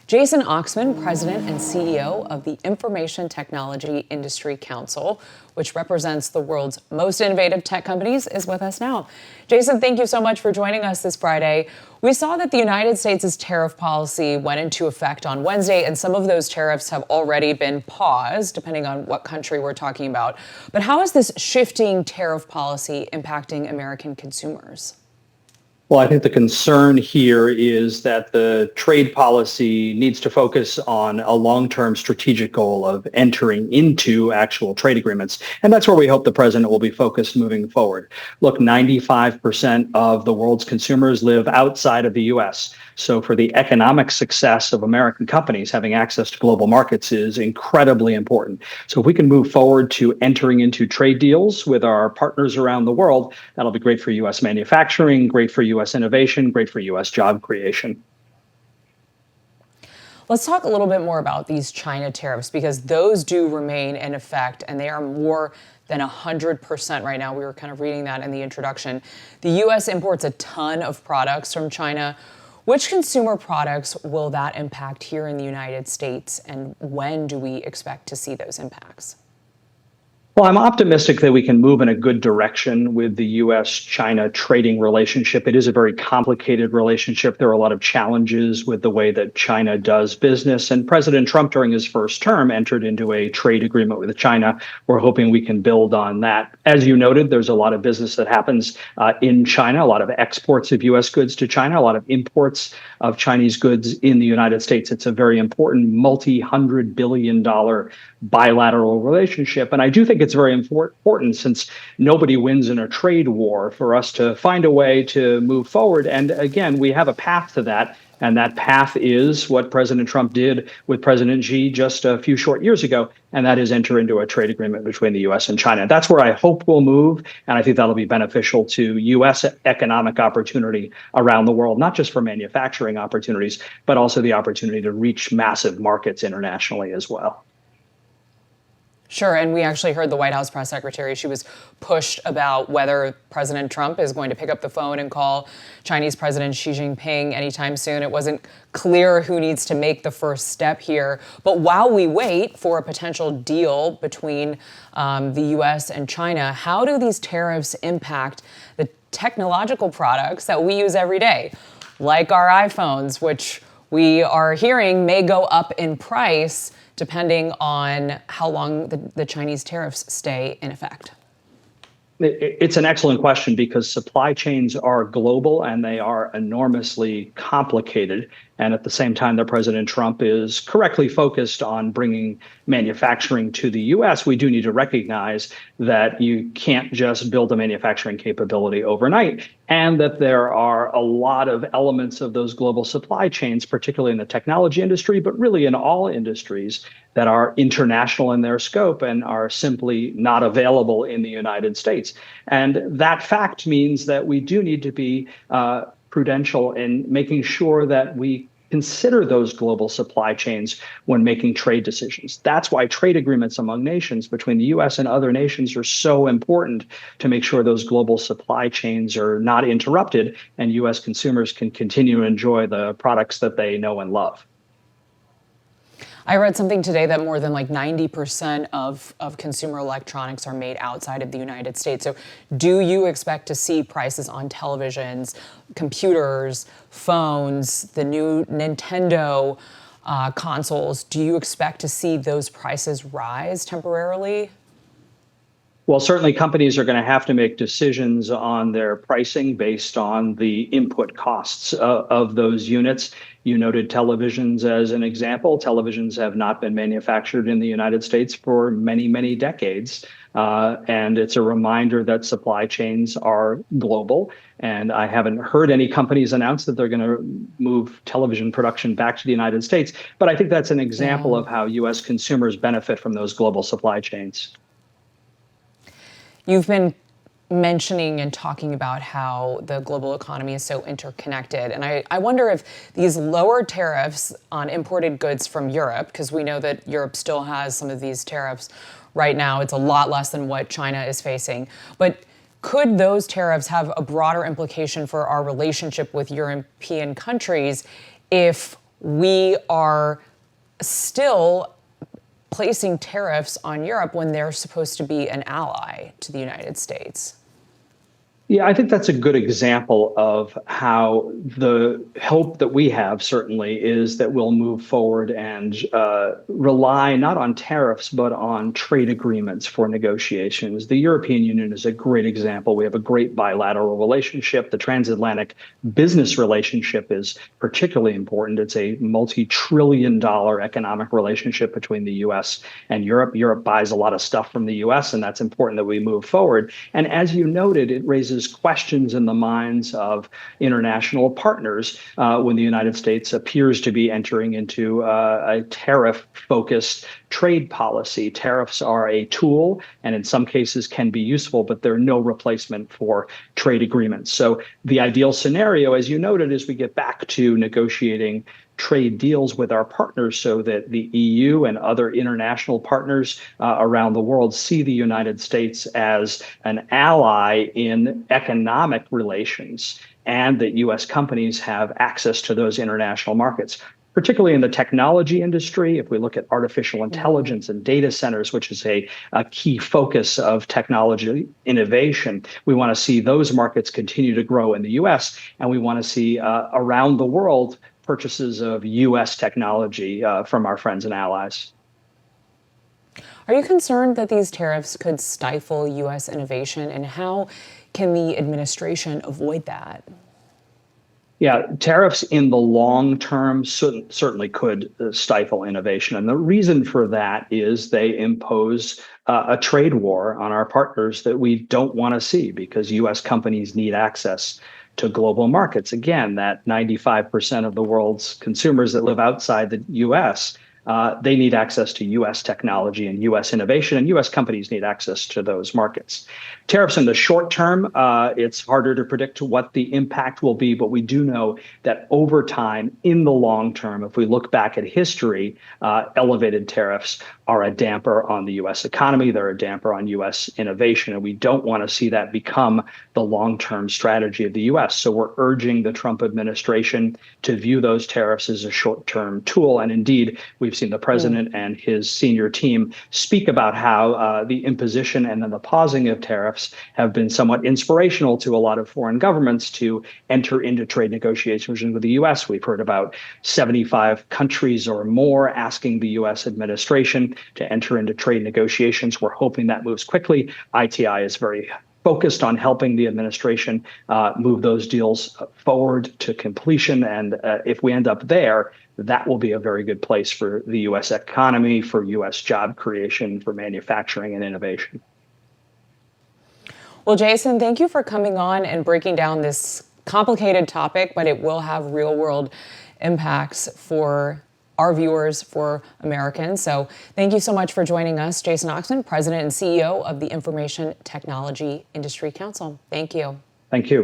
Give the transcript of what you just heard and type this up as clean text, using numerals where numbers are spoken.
Jason Oxman, President and CEO of the Information Technology Industry Council, which represents the world's most innovative tech companies, is with us now. Jason, thank you so much for joining us this Friday. We saw that the United States' tariff policy went into effect on Wednesday, and some of those tariffs have already been paused, depending on what country we're talking about. But how is this shifting tariff policy impacting American consumers? Well, I think the concern here is that the trade policy needs to focus on a long-term strategic goal of entering into actual trade agreements. And that's where we hope the president will be focused moving forward. Look, 95% of the world's consumers live outside of the U.S. So for the economic success of American companies, having access to global markets is incredibly important. So if we can move forward to entering into trade deals with our partners around the world, that'll be great for U.S. manufacturing, great for U.S. innovation, great for U.S. job creation. Let's talk a little bit more about these China tariffs, because those do remain in effect, and they are more than 100% right now. We were kind of reading that in the introduction. The U.S. imports a ton of products from China. Which consumer products will that impact here in the United States, and when do we expect to see those impacts? Well, I'm optimistic that we can move in a good direction with the U.S.-China trading relationship. It is a very complicated relationship. There are a lot of challenges with the way that China does business. And President Trump, during his first term, entered into a trade agreement with China. We're hoping we can build on that. As you noted, there's a lot of business that happens in China, a lot of exports of U.S. goods to China, a lot of imports of Chinese goods in the United States. It's a very important multi-hundred billion dollar bilateral relationship. And I do think it's very important, since nobody wins in a trade war, for us to find a way to move forward. And again, we have a path to that. And that path is what President Trump did with President Xi just a few short years ago, and that is enter into a trade agreement between the U.S. and China. That's where I hope we'll move, and I think that'll be beneficial to U.S. economic opportunity around the world, not just for manufacturing opportunities, but also the opportunity to reach massive markets internationally as well. Sure, and we actually heard the White House press secretary. She was pushed about whether President Trump is going to pick up the phone and call Chinese President Xi Jinping anytime soon. It wasn't clear who needs to make the first step here. But while we wait for a potential deal between the U.S. and China, how do these tariffs impact the technological products that we use every day, like our iPhones, which we are hearing may go up in price depending on how long the Chinese tariffs stay in effect? It's an excellent question, because supply chains are global and they are enormously complicated. And at the same time that President Trump is correctly focused on bringing manufacturing to the U.S., we do need to recognize that you can't just build a manufacturing capability overnight, and that there are a lot of elements of those global supply chains, particularly in the technology industry, but really in all industries, that are international in their scope and are simply not available in the United States. And that fact means that we do need to be prudential in making sure that we consider those global supply chains when making trade decisions. That's why trade agreements among nations between the U.S. and other nations are so important, to make sure those global supply chains are not interrupted and U.S. consumers can continue to enjoy the products that they know and love. I read something today that more than 90% of consumer electronics are made outside of the United States. So do you expect to see prices on televisions, computers, phones, the new Nintendo consoles? Do you expect to see those prices rise temporarily? Well, certainly companies are going to have to make decisions on their pricing based on the input costs of those units. You noted televisions as an example. Televisions have not been manufactured in the United States for many, many decades. And it's a reminder that supply chains are global. And I haven't heard any companies announce that they're going to move television production back to the United States. But I think that's an example of how U.S. consumers benefit from those global supply chains. You've been mentioning and talking about how the global economy is so interconnected. And I wonder if these lower tariffs on imported goods from Europe, because we know that Europe still has some of these tariffs right now, it's a lot less than what China is facing. But could those tariffs have a broader implication for our relationship with European countries if we are still placing tariffs on Europe when they're supposed to be an ally to the United States? Yeah, I think that's a good example of how the hope that we have certainly is that we'll move forward and rely not on tariffs, but on trade agreements for negotiations. The European Union is a great example. We have a great bilateral relationship. The transatlantic business relationship is particularly important. It's a multi-trillion-dollar economic relationship between the US and Europe. Europe buys a lot of stuff from the US, and that's important that we move forward. And as you noted, it raises questions in the minds of international partners when the United States appears to be entering into a tariff-focused trade policy. Tariffs are a tool and in some cases can be useful, but they're no replacement for trade agreements. So the ideal scenario, as you noted, is we get back to negotiating trade deals with our partners so that the EU and other international partners around the world see the United States as an ally in economic relations, and that US companies have access to those international markets, particularly in the technology industry. If we look at artificial intelligence and data centers, which is a key focus of technology innovation, we want to see those markets continue to grow in the US, and we want to see around the world purchases of US technology from our friends and allies. Are you concerned that these tariffs could stifle US innovation, and how can the administration avoid that? Yeah, tariffs in the long term certainly could stifle innovation. And the reason for that is they impose a trade war on our partners that we don't want to see, because US companies need access to global markets. Again, that 95% of the world's consumers that live outside the US, they need access to US technology and US innovation, and US companies need access to those markets. Tariffs in the short term, it's harder to predict what the impact will be, but we do know that over time, in the long term, if we look back at history, elevated tariffs are a damper on the US economy, they're a damper on US innovation, and we don't want to see that become the long-term strategy of the US. So we're urging the Trump administration to view those tariffs as a short-term tool. And indeed, we've seen the president and his senior team speak about how the imposition and then the pausing of tariffs have been somewhat inspirational to a lot of foreign governments to enter into trade negotiations with the US. We've heard about 75 countries or more asking the US administration to enter into trade negotiations. We're hoping that moves quickly. ITI is very focused on helping the administration move those deals forward to completion. And if we end up there, that will be a very good place for the US economy, for US job creation, for manufacturing and innovation. Well, Jason, thank you for coming on and breaking down this complicated topic, but it will have real world impacts for our viewers, for Americans. So thank you so much for joining us, Jason Oxman, President and CEO of the Information Technology Industry Council. Thank you. Thank you.